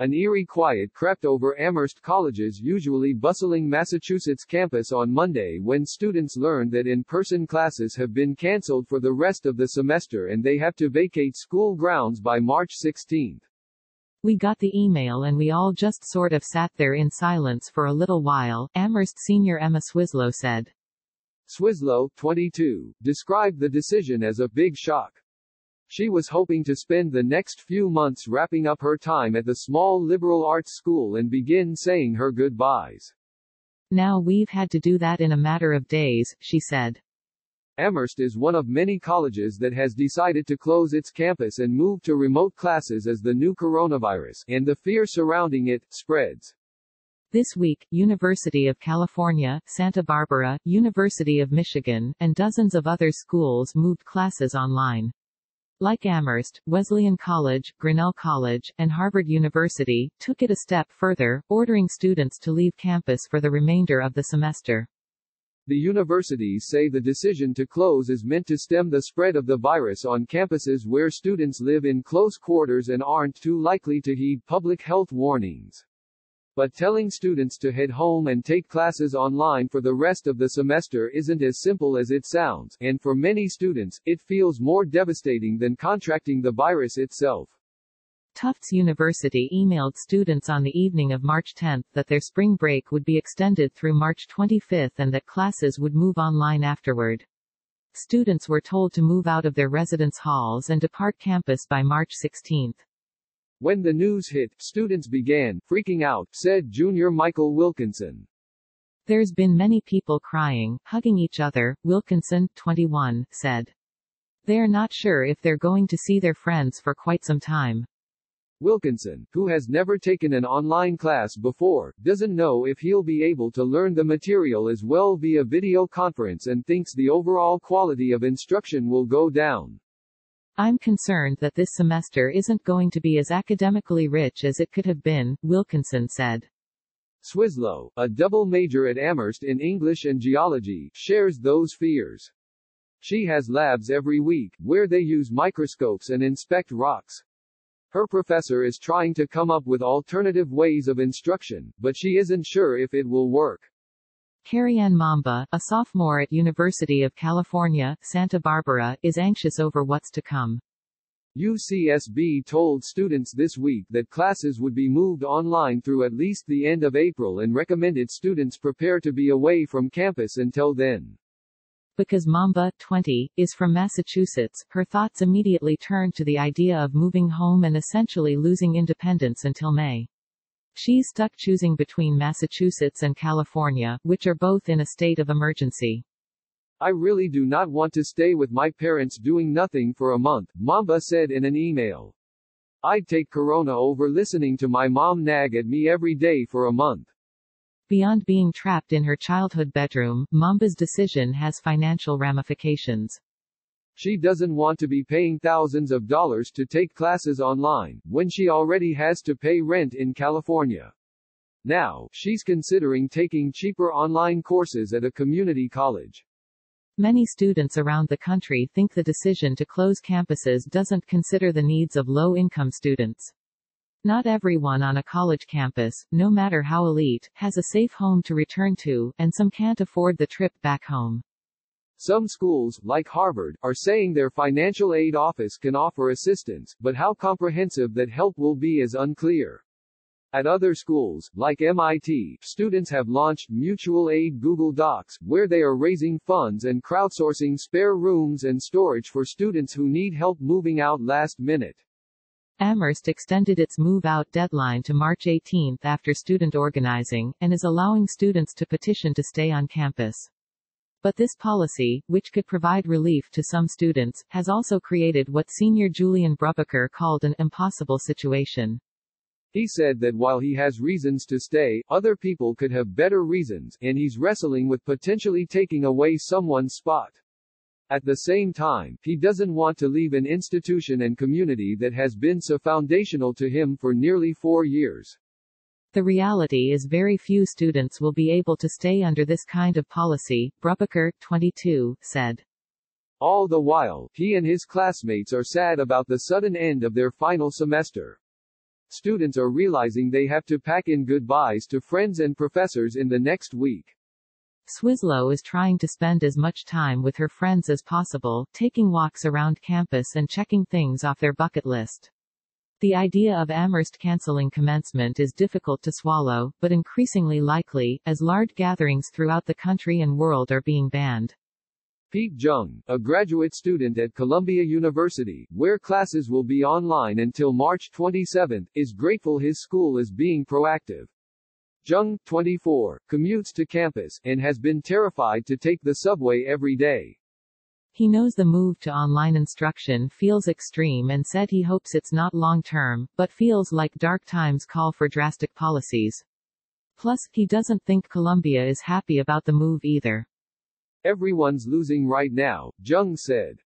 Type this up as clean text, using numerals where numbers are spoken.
An eerie quiet crept over Amherst College's usually bustling Massachusetts campus on Monday when students learned that in-person classes have been cancelled for the rest of the semester and they have to vacate school grounds by March 16. We got the email and we all just sort of sat there in silence for a little while, Amherst senior Emma Swislow said. Swislow, 22, described the decision as a big shock. She was hoping to spend the next few months wrapping up her time at the small liberal arts school and begin saying her goodbyes. Now we've had to do that in a matter of days, she said. Amherst is one of many colleges that has decided to close its campus and move to remote classes as the new coronavirus, and the fear surrounding it, spreads. This week, University of California, Santa Barbara, University of Michigan, and dozens of other schools moved classes online. Like Amherst, Wesleyan College, Grinnell College, and Harvard University took it a step further, ordering students to leave campus for the remainder of the semester. The universities say the decision to close is meant to stem the spread of the virus on campuses where students live in close quarters and aren't too likely to heed public health warnings. But telling students to head home and take classes online for the rest of the semester isn't as simple as it sounds, and for many students, it feels more devastating than contracting the virus itself. Tufts University emailed students on the evening of March 10 that their spring break would be extended through March 25 and that classes would move online afterward. Students were told to move out of their residence halls and depart campus by March 16. When the news hit, students began freaking out, said junior Michael Wilkinson. There's been many people crying, hugging each other, Wilkinson, 21, said. They're not sure if they're going to see their friends for quite some time. Wilkinson, who has never taken an online class before, doesn't know if he'll be able to learn the material as well via video conference and thinks the overall quality of instruction will go down. I'm concerned that this semester isn't going to be as academically rich as it could have been, Wilkinson said. Swislow, a double major at Amherst in English and geology, shares those fears. She has labs every week, where they use microscopes and inspect rocks. Her professor is trying to come up with alternative ways of instruction, but she isn't sure if it will work. Carrie-Ann Mamba, a sophomore at University of California, Santa Barbara, is anxious over what's to come. UCSB told students this week that classes would be moved online through at least the end of April and recommended students prepare to be away from campus until then. Because Mamba, 20, is from Massachusetts, her thoughts immediately turned to the idea of moving home and essentially losing independence until May. She's stuck choosing between Massachusetts and California, which are both in a state of emergency. I really do not want to stay with my parents doing nothing for a month, Mamba said in an email. I'd take corona over listening to my mom nag at me every day for a month. Beyond being trapped in her childhood bedroom, Mamba's decision has financial ramifications. She doesn't want to be paying thousands of dollars to take classes online, when she already has to pay rent in California. Now, she's considering taking cheaper online courses at a community college. Many students around the country think the decision to close campuses doesn't consider the needs of low-income students. Not everyone on a college campus, no matter how elite, has a safe home to return to, and some can't afford the trip back home. Some schools, like Harvard, are saying their financial aid office can offer assistance, but how comprehensive that help will be is unclear. At other schools, like MIT, students have launched mutual aid Google Docs, where they are raising funds and crowdsourcing spare rooms and storage for students who need help moving out last minute. Amherst extended its move-out deadline to March 18 after student organizing, and is allowing students to petition to stay on campus. But this policy, which could provide relief to some students, has also created what senior Julian Brubaker called an impossible situation. He said that while he has reasons to stay, other people could have better reasons, and he's wrestling with potentially taking away someone's spot. At the same time, he doesn't want to leave an institution and community that has been so foundational to him for nearly 4 years. The reality is very few students will be able to stay under this kind of policy, Brubaker, 22, said. All the while, he and his classmates are sad about the sudden end of their final semester. Students are realizing they have to pack in goodbyes to friends and professors in the next week. Swisslow is trying to spend as much time with her friends as possible, taking walks around campus and checking things off their bucket list. The idea of Amherst canceling commencement is difficult to swallow, but increasingly likely, as large gatherings throughout the country and world are being banned. Pete Jung, a graduate student at Columbia University, where classes will be online until March 27, is grateful his school is being proactive. Jung, 24, commutes to campus, and has been terrified to take the subway every day. He knows the move to online instruction feels extreme and said he hopes it's not long-term, but feels like dark times call for drastic policies. Plus, he doesn't think Columbia is happy about the move either. Everyone's losing right now, Jung said.